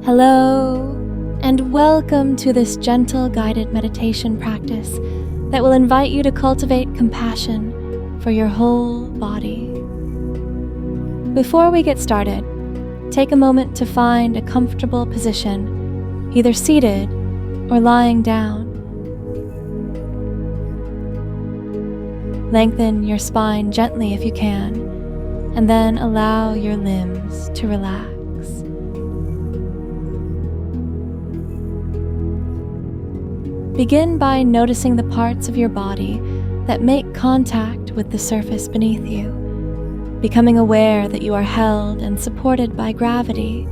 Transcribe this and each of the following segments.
Hello, and welcome to this gentle guided meditation practice that will invite you to cultivate compassion for your whole body. Before we get started, take a moment to find a comfortable position, either seated or lying down. Lengthen your spine gently if you can, and then allow your limbs to relax. Begin by noticing the parts of your body that make contact with the surface beneath you, becoming aware that you are held and supported by gravity.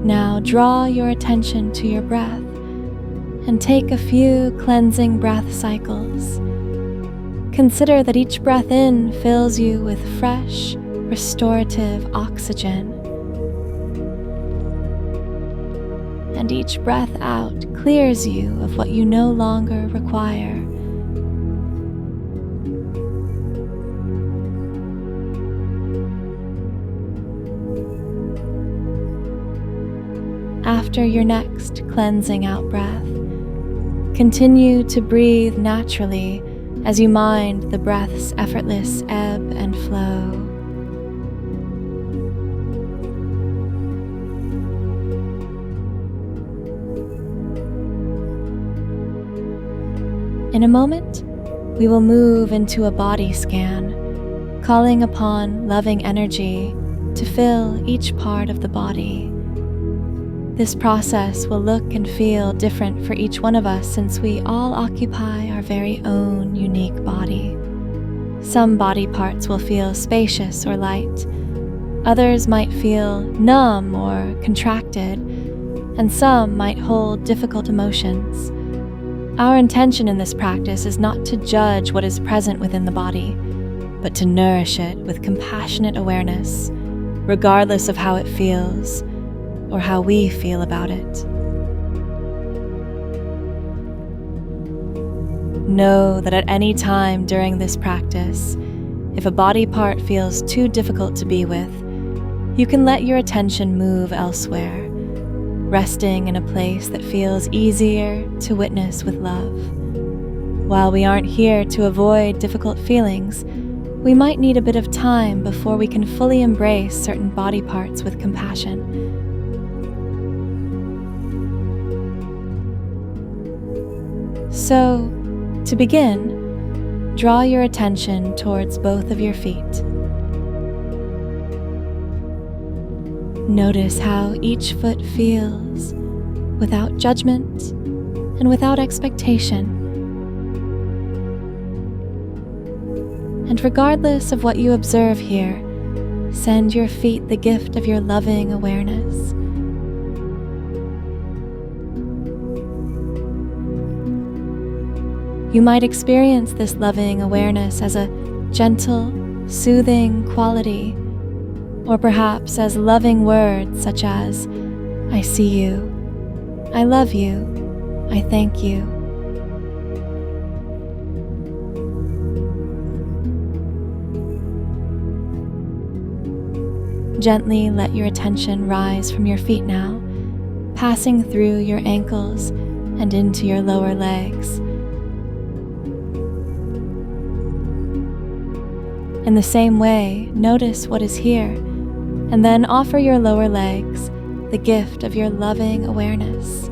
Now draw your attention to your breath and take a few cleansing breath cycles. Consider that each breath in fills you with fresh, restorative oxygen, and each breath out clears you of what you no longer require. After your next cleansing out breath, continue to breathe naturally as you mind the breath's effortless ebb and flow. In a moment, we will move into a body scan, calling upon loving energy to fill each part of the body. This process will look and feel different for each one of us since we all occupy our very own unique body. Some body parts will feel spacious or light. Others might feel numb or contracted, and some might hold difficult emotions. Our intention in this practice is not to judge what is present within the body, but to nourish it with compassionate awareness, regardless of how it feels or how we feel about it. Know that at any time during this practice, if a body part feels too difficult to be with, you can let your attention move elsewhere, resting in a place that feels easier to witness with love. While we aren't here to avoid difficult feelings, we might need a bit of time before we can fully embrace certain body parts with compassion. So, to begin, draw your attention towards both of your feet. Notice how each foot feels, without judgment and without expectation. And regardless of what you observe here, send your feet the gift of your loving awareness. You might experience this loving awareness as a gentle, soothing quality, or perhaps as loving words such as, "I see you," "I love you," "I thank you." Gently let your attention rise from your feet now, passing through your ankles and into your lower legs. In the same way, notice what is here, and then offer your lower legs the gift of your loving awareness.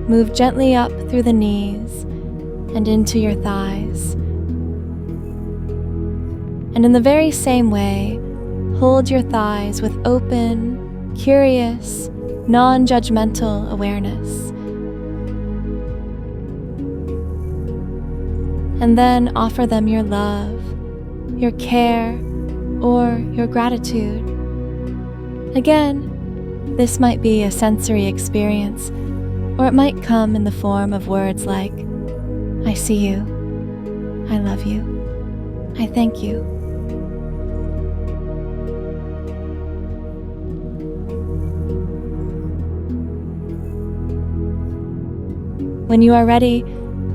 Move gently up through the knees and into your thighs. And in the very same way, hold your thighs with open, curious, non-judgmental awareness. And then offer them your love, your care, or your gratitude. Again, this might be a sensory experience, or it might come in the form of words like, "I see you," "I love you," "I thank you." When you are ready,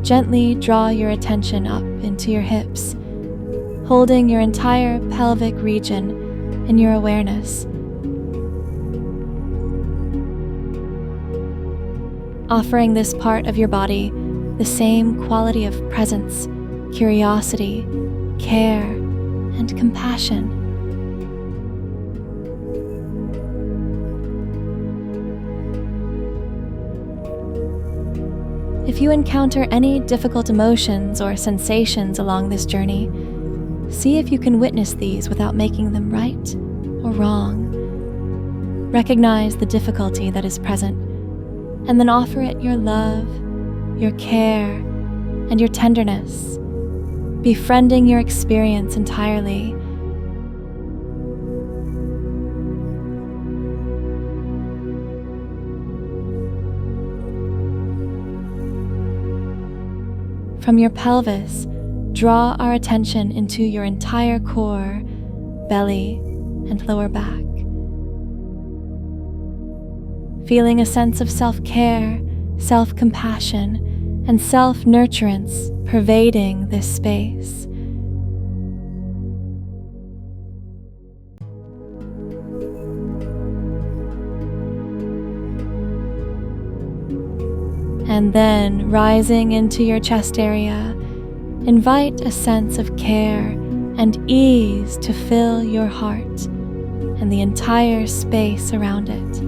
gently draw your attention up into your hips, holding your entire pelvic region in your awareness. Offering this part of your body the same quality of presence, curiosity, care, and compassion. If you encounter any difficult emotions or sensations along this journey, see if you can witness these without making them right or wrong. Recognize the difficulty that is present, and then offer it your love, your care, and your tenderness, befriending your experience entirely. From your pelvis, draw our attention into your entire core, belly, and lower back. Feeling a sense of self-care, self-compassion, and self-nurturance pervading this space. And then, rising into your chest area, invite a sense of care and ease to fill your heart and the entire space around it.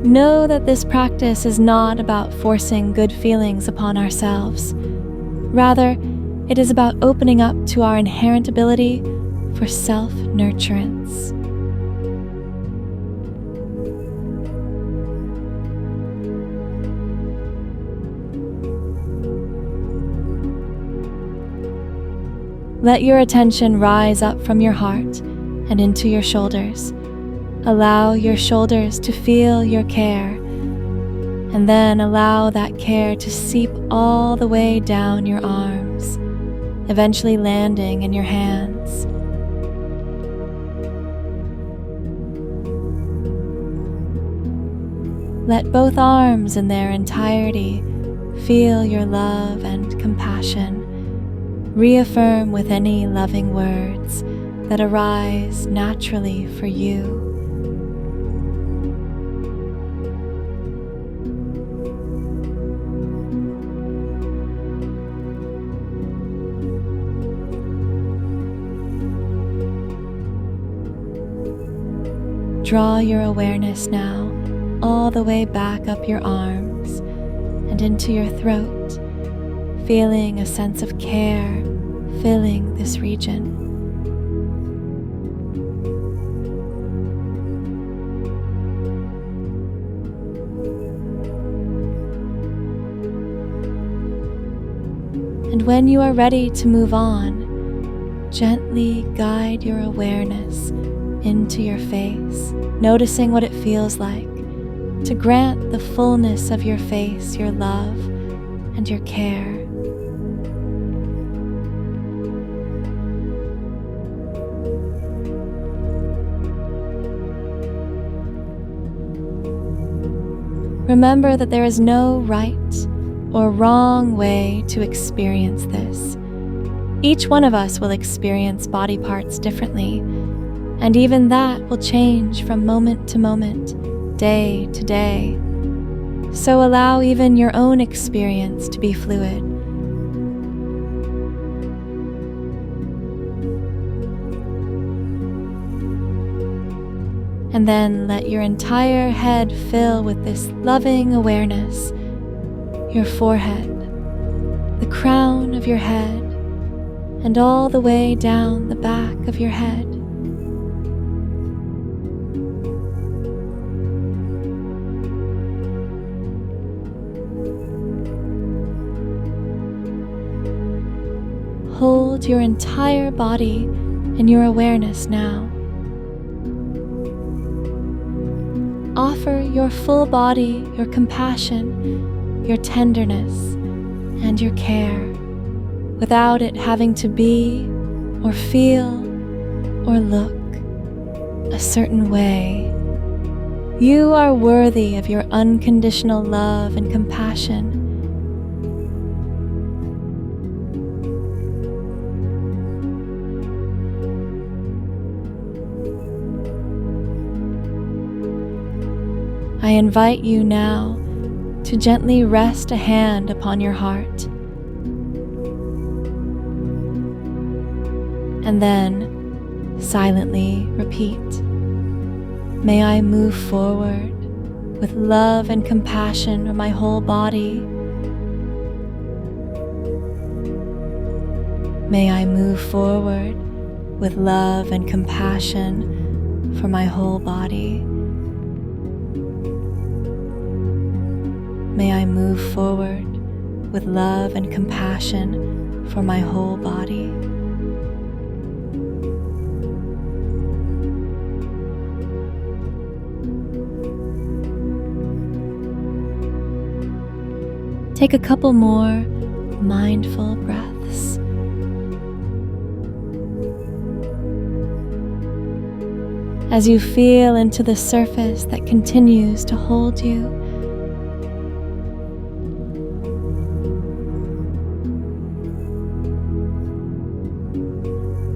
Know that this practice is not about forcing good feelings upon ourselves. Rather, it is about opening up to our inherent ability for self-nurturance. Let your attention rise up from your heart and into your shoulders. Allow your shoulders to feel your care, and then allow that care to seep all the way down your arms, eventually landing in your hands. Let both arms in their entirety feel your love and compassion. Reaffirm with any loving words that arise naturally for you. Draw your awareness now all the way back up your arms and into your throat, feeling a sense of care filling this region. And when you are ready to move on, gently guide your awareness into your face, noticing what it feels like to grant the fullness of your face your love and your care. Remember that there is no right or wrong way to experience this. Each one of us will experience body parts differently, and even that will change from moment to moment, day to day. So allow even your own experience to be fluid. And then let your entire head fill with this loving awareness. Your forehead, the crown of your head, and all the way down the back of your head. Hold your entire body in your awareness now. Offer your full body your compassion, your tenderness, and your care, without it having to be, or feel, or look. a certain way. You are worthy of your unconditional love and compassion. I invite you now to gently rest a hand upon your heart, and then silently repeat, "May I move forward with love and compassion for my whole body. May I move forward with love and compassion for my whole body. May I move forward with love and compassion for my whole body." Take a couple more mindful breaths. As you feel into the surface that continues to hold you,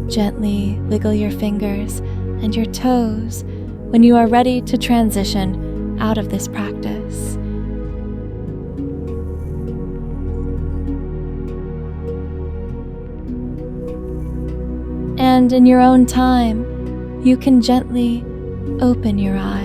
gently wiggle your fingers and your toes when you are ready to transition out of this practice. And in your own time, you can gently open your eyes.